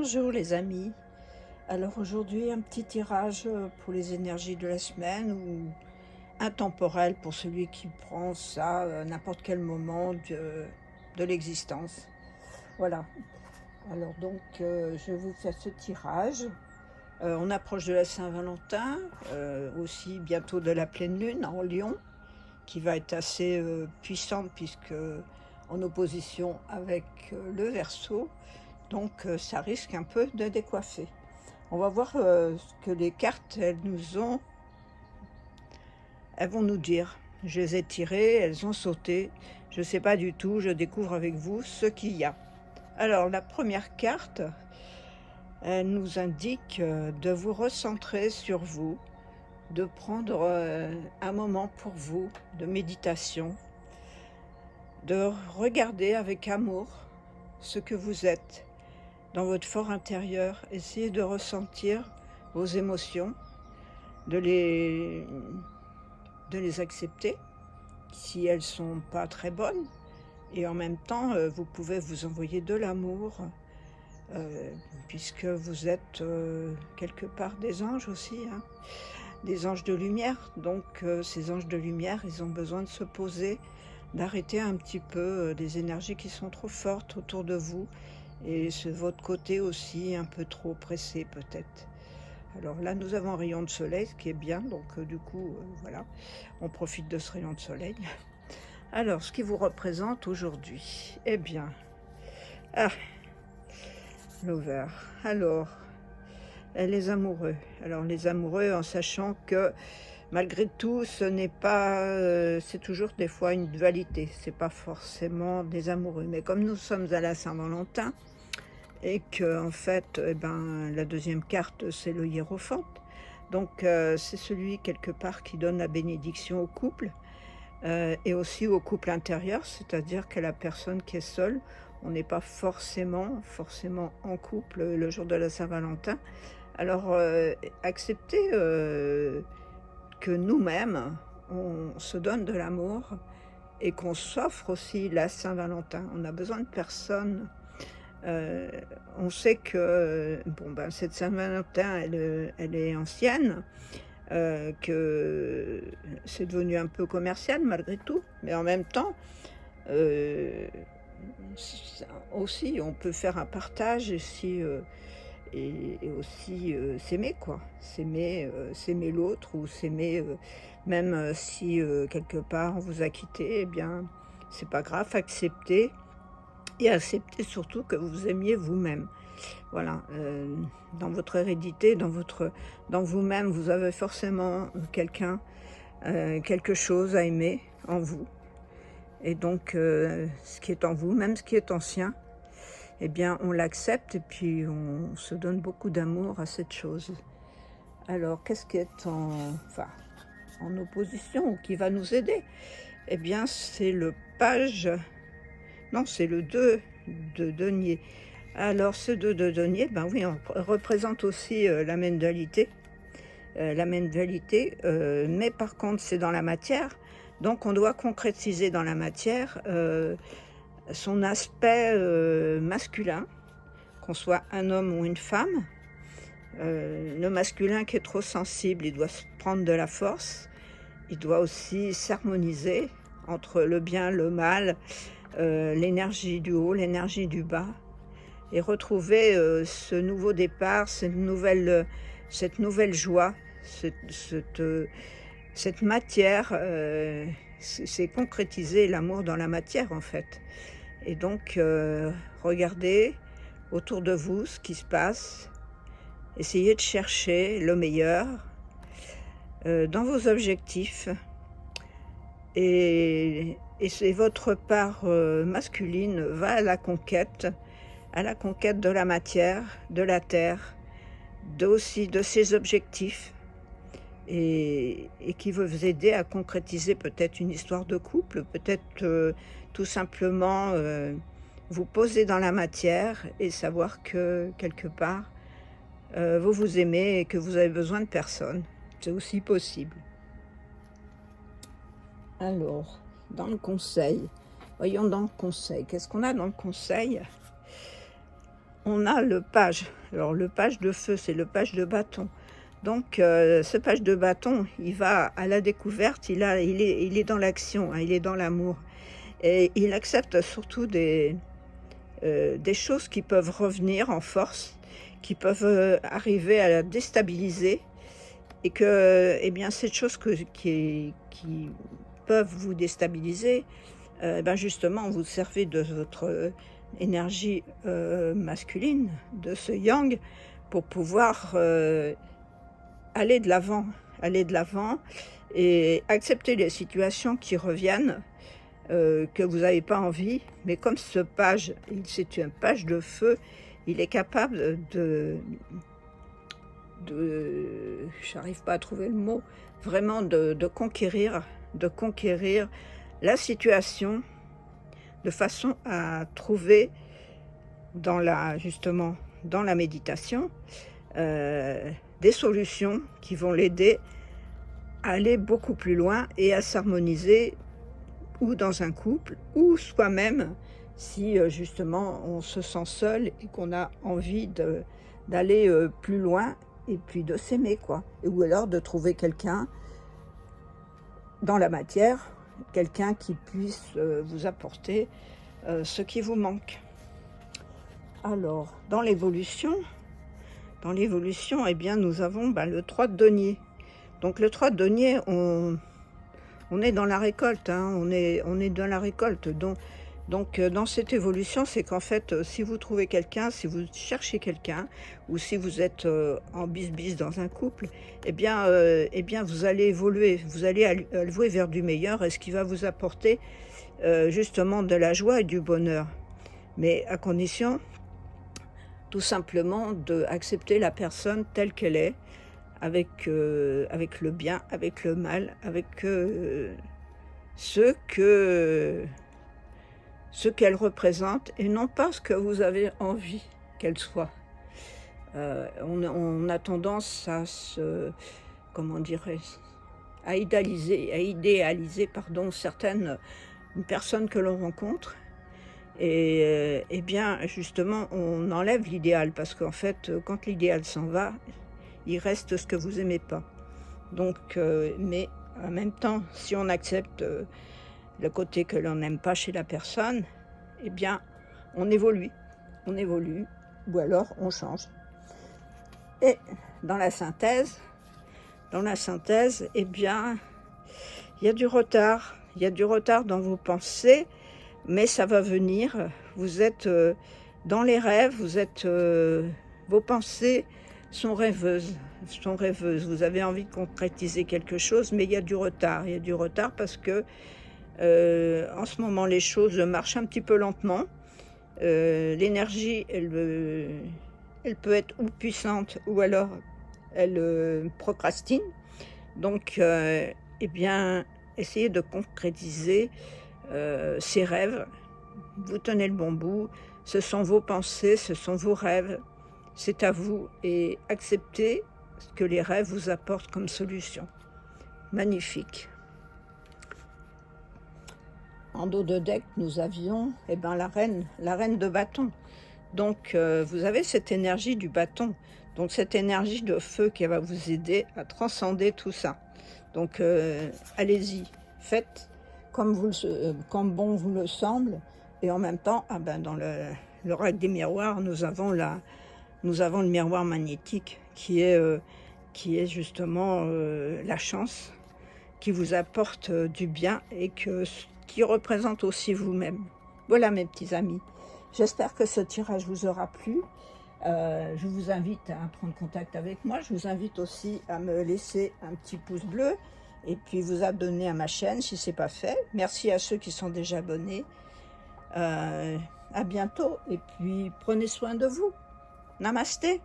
Bonjour les amis, alors aujourd'hui un petit tirage pour les énergies de la semaine ou intemporel pour celui qui prend ça à n'importe quel moment de l'existence. Voilà, alors donc je vous fais ce tirage. On approche de la Saint-Valentin, aussi bientôt de la pleine lune en Lion, qui va être assez puissante puisque en opposition avec le Verseau. Donc ça risque un peu de décoiffer. On va voir ce que les cartes elles vont nous dire. Je les ai tirées, elles ont sauté. Je ne sais pas du tout, je découvre avec vous ce qu'il y a. Alors la première carte, elle nous indique de vous recentrer sur vous, de prendre un moment pour vous de méditation, de regarder avec amour ce que vous êtes dans votre fort intérieur. Essayez de ressentir vos émotions, de les accepter si elles sont pas très bonnes, et en même temps vous pouvez vous envoyer de l'amour puisque vous êtes quelque part des anges aussi, hein, des anges de lumière. Donc ces anges de lumière, ils ont besoin de se poser, d'arrêter un petit peu des énergies qui sont trop fortes autour de vous, et c'est votre côté aussi un peu trop pressé peut-être. Alors là, nous avons un rayon de soleil, ce qui est bien, donc du coup, voilà, on profite de ce rayon de soleil. Alors, ce qui vous représente aujourd'hui, eh bien, Lover. Alors, les amoureux. Alors, les amoureux, en sachant que malgré tout, ce n'est pas, c'est toujours des fois une dualité. C'est pas forcément des amoureux, mais comme nous sommes à la Saint-Valentin, et que en fait la deuxième carte c'est le hiérophante, donc c'est celui quelque part qui donne la bénédiction au couple et aussi au couple intérieur, c'est-à-dire que la personne qui est seule, on n'est pas forcément en couple le jour de la Saint-Valentin. Alors accepter que nous-mêmes on se donne de l'amour et qu'on s'offre aussi la Saint-Valentin. On a besoin de personnes. On sait que cette Saint-Valentin, elle est ancienne, que c'est devenu un peu commercial malgré tout, mais en même temps, aussi on peut faire un partage aussi, et aussi s'aimer quoi, s'aimer l'autre, ou s'aimer même si quelque part on vous a quitté, eh bien c'est pas grave, accepter. Et accepter surtout que vous aimiez vous-même. Voilà, dans votre hérédité, dans vous-même, vous avez forcément quelqu'un, quelque chose à aimer en vous. Et donc, ce qui est en vous, même ce qui est ancien, eh bien, on l'accepte et puis on se donne beaucoup d'amour à cette chose. Alors, qu'est-ce qui est en opposition ou qui va nous aider? Eh bien, c'est le page... Non, c'est le 2 de denier. Alors ce 2 de denier, ben oui, on représente aussi la mondialité, mais par contre c'est dans la matière, donc on doit concrétiser dans la matière son aspect masculin, qu'on soit un homme ou une femme. Le masculin qui est trop sensible, il doit se prendre de la force, il doit aussi s'harmoniser entre le bien, le mal, l'énergie du haut, l'énergie du bas, et retrouver ce nouveau départ, cette nouvelle joie, cette matière, c'est concrétiser l'amour dans la matière en fait. Et donc regardez autour de vous ce qui se passe, essayez de chercher le meilleur dans vos objectifs, et c'est votre part masculine va à la conquête de la matière, de la terre, aussi de ses objectifs, et qui veut vous aider à concrétiser peut-être une histoire de couple, peut-être tout simplement vous poser dans la matière et savoir que quelque part vous vous aimez et que vous avez besoin de personne. C'est aussi possible. Alors, dans le conseil, voyons dans le conseil, qu'est-ce qu'on a dans le conseil? on a le page. Alors le page de feu, c'est le page de bâton. Donc ce page de bâton, il va à la découverte, il est dans l'action, hein, il est dans l'amour. Et il accepte surtout des choses qui peuvent revenir en force, qui peuvent arriver à la déstabiliser, et que eh bien, ces choses qui peuvent vous déstabiliser, ben justement, vous servez de votre énergie masculine, de ce yang, pour pouvoir aller de l'avant et accepter les situations qui reviennent, que vous n'avez pas envie. Mais comme ce page, c'est un page de feu, il est capable j'arrive pas à trouver le mot, vraiment de conquérir la situation, de façon à trouver justement dans la méditation des solutions qui vont l'aider à aller beaucoup plus loin et à s'harmoniser, ou dans un couple, ou soi-même, si justement on se sent seul et qu'on a envie d'aller plus loin, et puis de s'aimer, quoi. Ou alors de trouver quelqu'un dans la matière, quelqu'un qui puisse vous apporter ce qui vous manque. Alors, dans l'évolution, eh bien, nous avons le 3 de denier. Donc le 3 de denier, on est dans la récolte, hein, on est dans la récolte. Donc dans cette évolution, c'est qu'en fait, si vous trouvez quelqu'un, si vous cherchez quelqu'un, ou si vous êtes en bis-bis dans un couple, eh bien vous allez évoluer, vous allez aller vers du meilleur, et ce qui va vous apporter justement de la joie et du bonheur. Mais à condition, tout simplement, d'accepter la personne telle qu'elle est, avec le bien, avec le mal, avec ce qu'elle représente, et non pas ce que vous avez envie qu'elle soit. On a tendance à à idéaliser certaines personnes que l'on rencontre, et bien justement on enlève l'idéal, parce qu'en fait quand l'idéal s'en va, il reste ce que vous aimez pas. Donc mais en même temps, si on accepte le côté que l'on n'aime pas chez la personne, eh bien on évolue, ou alors on change. Et dans la synthèse, eh bien il y a du retard dans vos pensées, mais ça va venir. Vous êtes dans les rêves, vos pensées sont rêveuses. Vous avez envie de concrétiser quelque chose, mais il y a du retard. Parce que en ce moment, les choses marchent un petit peu lentement. L'énergie, elle peut être ou puissante, ou alors elle procrastine. Donc, eh bien, essayez de concrétiser ces rêves. Vous tenez le bon bout. Ce sont vos pensées, ce sont vos rêves. C'est à vous, et acceptez ce que les rêves vous apportent comme solution. Magnifique. En dos de deck, nous avions la reine de bâton. Donc vous avez cette énergie du bâton, donc cette énergie de feu qui va vous aider à transcender tout ça. Donc allez-y, faites comme bon vous le semble. Et en même temps, dans le rack des miroirs, nous avons le miroir magnétique qui est justement la chance, qui vous apporte du bien, et qui représente aussi vous-même. Voilà mes petits amis, j'espère que ce tirage vous aura plu. Je vous invite à prendre contact avec moi. Je vous invite aussi à me laisser un petit pouce bleu, et puis vous abonner à ma chaîne si ce n'est pas fait. Merci à ceux qui sont déjà abonnés. À bientôt, et puis prenez soin de vous. Namasté.